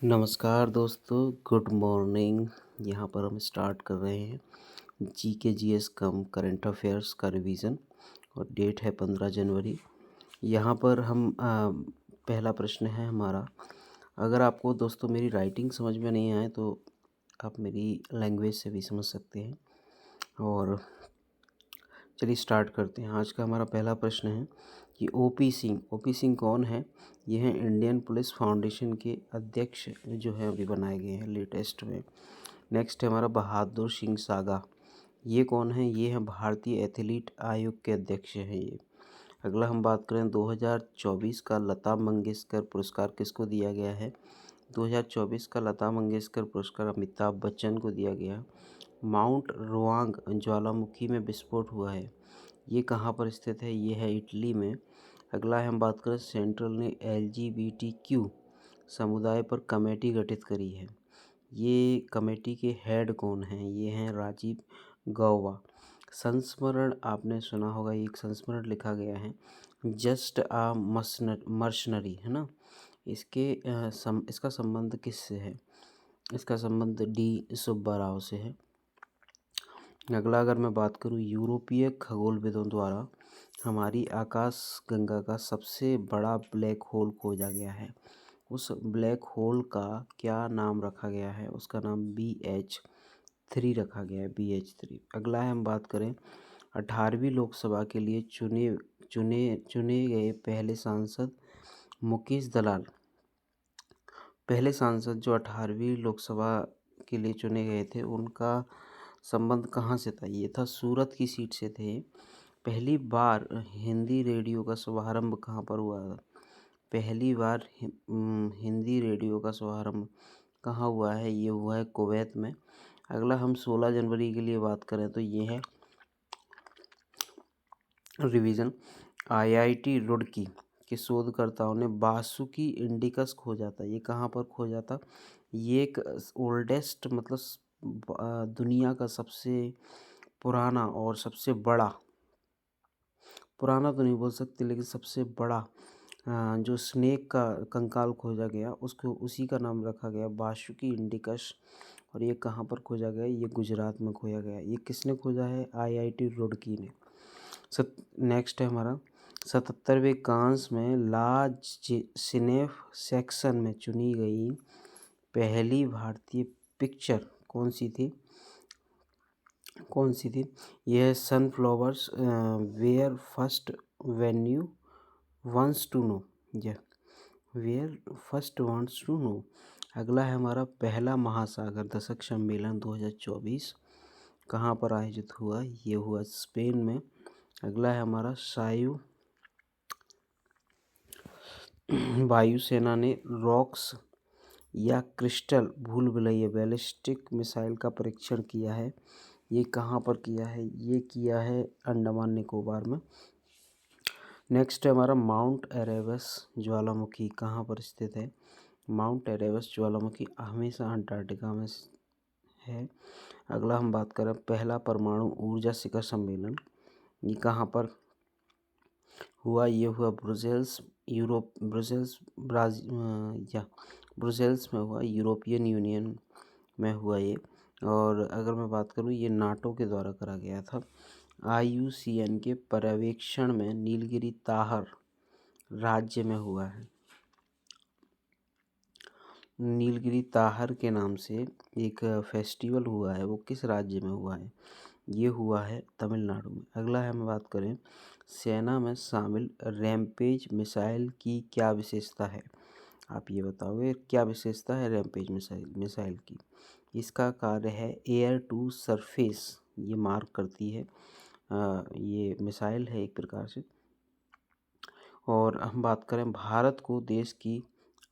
नमस्कार दोस्तों, good morning. यहाँ पर हम स्टार्ट कर रहे हैं जीके जीएस कम करंट अफेयर्स का रिवीजन और डेट है 15 जनवरी। यहाँ पर हम पहला प्रश्न है हमारा। अगर आपको दोस्तों मेरी राइटिंग समझ में नहीं आए तो आप मेरी लैंग्वेज से भी समझ सकते हैं। और चलिए स्टार्ट करते हैं। आज का हमारा पहला प्रश्न है कि ओपी सिंह कौन है। ये हैं इंडियन पुलिस फाउंडेशन के अध्यक्ष जो हैं अभी बनाए गए हैं लेटेस्ट में। नेक्स्ट है हमारा बहादुर सिंह सागा। ये कौन है। ये हैं भारतीय एथलीट आयोग के अध्यक्ष हैं ये। अगला हम बात करें 2024 का लता मंगेशकर पुरस्कार किसको दिया गया है। 2024 का लता मंगेशकर पुरस्कार अमिताभ बच्चन को दिया गया। माउंट रुआंग ज्वालामुखी में विस्फोट हुआ है। ये कहाँ पर स्थित है। ये है इटली में। अगला है हम बात करें सेंट्रल ने LGBTQ समुदाय पर कमेटी गठित करी है। ये कमेटी के हेड कौन हैं। ये हैं राजीव गौबा। संस्मरण आपने सुना होगा, एक संस्मरण लिखा गया है जस्ट आ मर्शनरी, है ना। इसका संबंध किससे है। इसका संबंध D सुब्बा राव से है। अगला अगर मैं बात करूं यूरोपीय खगोलविदों द्वारा हमारी आकाश गंगा का सबसे बड़ा ब्लैक होल खोजा गया है। उस ब्लैक होल का क्या नाम रखा गया है। उसका नाम BH3 रखा गया है, BH3। अगला है हम बात करें 18वीं लोकसभा के लिए चुने चुने चुने गए पहले सांसद मुकेश दलाल। पहले सांसद जो 18वीं लोकसभा के लिए चुने गए थे उनका संबंध कहाँ से था। ये था सूरत की सीट से थे। पहली बार हिंदी रेडियो का शुभारंभ कहाँ पर हुआ था। पहली बार हिंदी रेडियो का शुभारंभ कहाँ हुआ है। ये हुआ है कुवैत में। अगला हम 16 जनवरी के लिए बात करें तो ये है रिवीजन। IIT रुड़की के शोधकर्ताओं ने बासुकी इंडिकस खोजा था। ये कहाँ पर खोजा था। ये एक ओल्डेस्ट मतलब दुनिया का सबसे पुराना और सबसे बड़ा, पुराना तो नहीं बोल सकते लेकिन सबसे बड़ा जो स्नेक का कंकाल खोजा गया उसको उसी का नाम रखा गया बासुकी इंडिकस। और ये कहाँ पर खोजा गया। ये गुजरात में खोजा गया। ये किसने खोजा है। IIT रुड़की ने। नेक्स्ट है हमारा 77वें कांस में ला सिनेफ सेक्शन में चुनी गई पहली भारतीय पिक्चर कौन सी थी। यह sunflowers were first venue once to know. Were first once to know. अगला है हमारा पहला महासागर दशक सम्मेलन 2024 कहाँ पर आयोजित हुआ। ये हुआ स्पेन में। अगला है हमारा वायुसेना ने रॉक्स या क्रिस्टल भूल भुलैया बैलिस्टिक मिसाइल का परीक्षण किया है। ये कहाँ पर किया है। ये किया है अंडमान निकोबार में। नेक्स्ट है हमारा माउंट एरेबस ज्वालामुखी कहाँ पर स्थित है। माउंट एरेबस ज्वालामुखी हमेशा अंटार्कटिका में है। अगला हम बात करें पहला परमाणु ऊर्जा शिखर सम्मेलन। ये कहाँ पर हुआ। ये हुआ ब्रुसेल्स ब्रुसेल्स में हुआ, यूरोपियन यूनियन में हुआ ये। और अगर मैं बात करूँ ये नाटो के द्वारा करा गया था। IUCN के पर्यवेक्षण में नीलगिरी ताहर राज्य में हुआ है। नीलगिरी ताहर के नाम से एक फेस्टिवल हुआ है, वो किस राज्य में हुआ है। ये हुआ है तमिलनाडु में। अगला है हम बात करें सेना में शामिल रैमपेज मिसाइल की क्या विशेषता है। आप ये बताओगे क्या विशेषता है रैमपेज मिसाइल की। इसका कार्य है एयर टू सरफेस, ये मार्क करती है। ये मिसाइल है एक प्रकार से। और हम बात करें भारत को देश की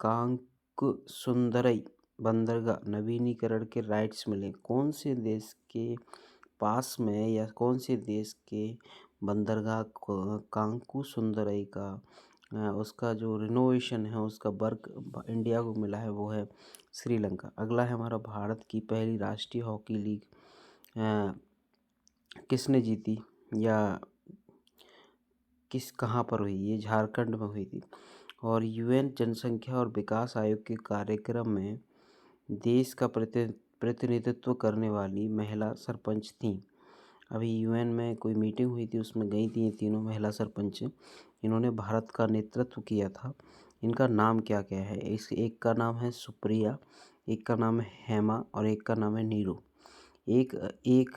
कांकसुंदरई बंदरगाह नवीनीकरण के राइट्स मिले। कौन से देश के पास में या कौन से देश के बंदरगाह कांकसुंदरई का उसका जो रिनोवेशन है उसका वर्क इंडिया को मिला है, वो है श्रीलंका। अगला है हमारा भारत की पहली राष्ट्रीय हॉकी लीग किसने जीती या कहाँ पर हुई। ये झारखंड में हुई थी। और यूएन जनसंख्या और विकास आयोग के कार्यक्रम में देश का प्रतिनिधित्व करने वाली महिला सरपंच थीं। अभी यूएन में कोई मीटिंग हुई थी, उसमें गई थी ये तीनों महिला सरपंच। इन्होंने भारत का नेतृत्व किया था। इनका नाम क्या क्या है? इस एक का नाम है सुप्रिया, एक का नाम है हेमा और एक का नाम है नीरू। एक एक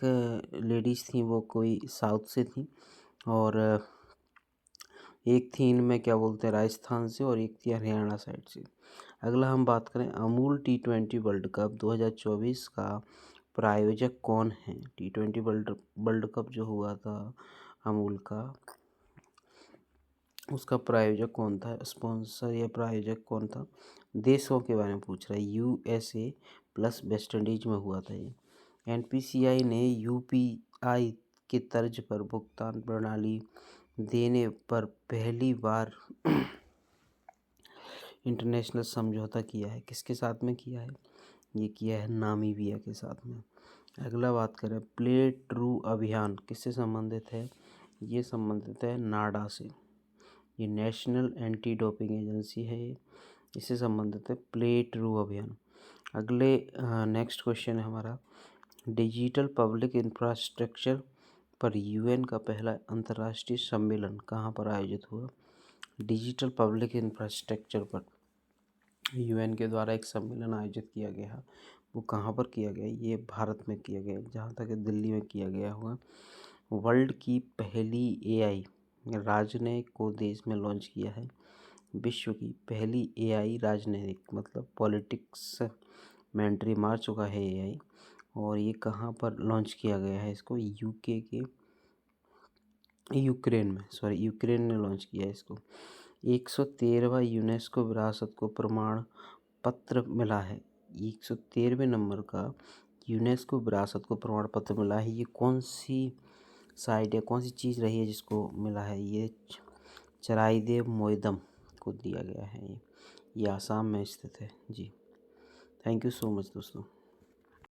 लेडीज़ थी, वो कोई साउथ से थी और एक थी इनमें क्या बोलते हैं राजस्थान से और एक थी हरियाणा साइड से। अगला हम बात करें अमूल T20 वर्ल्ड कप 2024 का प्रायोजक कौन है? T20 वर्ल्ड कप जो हुआ था अमूल का, उसका प्रायोजक कौन था? स्पॉन्सर या प्रायोजक कौन था? देशों के बारे में पूछ रहा है। USA प्लस वेस्ट इंडीज में हुआ था ये। NPCI ने UPI के तर्ज पर भुगतान प्रणाली देने पर पहली बार इंटरनेशनल समझौता किया है। किसके साथ में किया है? ये किया है नामीबिया के साथ में। अगला बात करें प्ले ट्रू अभियान किससे संबंधित है? ये संबंधित है नाडा से। ये नेशनल एंटी डोपिंग एजेंसी है, ये इससे संबंधित है प्ले ट्रू अभियान। अगले नेक्स्ट क्वेश्चन है हमारा डिजिटल पब्लिक इंफ्रास्ट्रक्चर पर यूएन का पहला अंतर्राष्ट्रीय सम्मेलन कहाँ पर आयोजित हुआ? डिजिटल पब्लिक इंफ्रास्ट्रक्चर पर यूएन के द्वारा एक सम्मेलन आयोजित किया गया। वो कहाँ पर किया गया? ये भारत में किया गया, जहाँ तक दिल्ली में किया गया हुआ। वर्ल्ड की पहली AI राजनयिक को देश में लॉन्च किया है। विश्व की पहली AI राजनयिक मतलब पॉलिटिक्स में एंट्री मार चुका है AI। और ये कहाँ पर लॉन्च किया गया है? इसको यूक्रेन ने लॉन्च किया है इसको। 113वां यूनेस्को विरासत को प्रमाण पत्र मिला है। 113वें नंबर का यूनेस्को विरासत को प्रमाण पत्र मिला है। ये कौन सी साइट है, कौन सी चीज़ रही है जिसको मिला है? ये चराइदेव मोइदम को दिया गया है। ये आसाम में स्थित है जी। थैंक यू सो मच दोस्तों।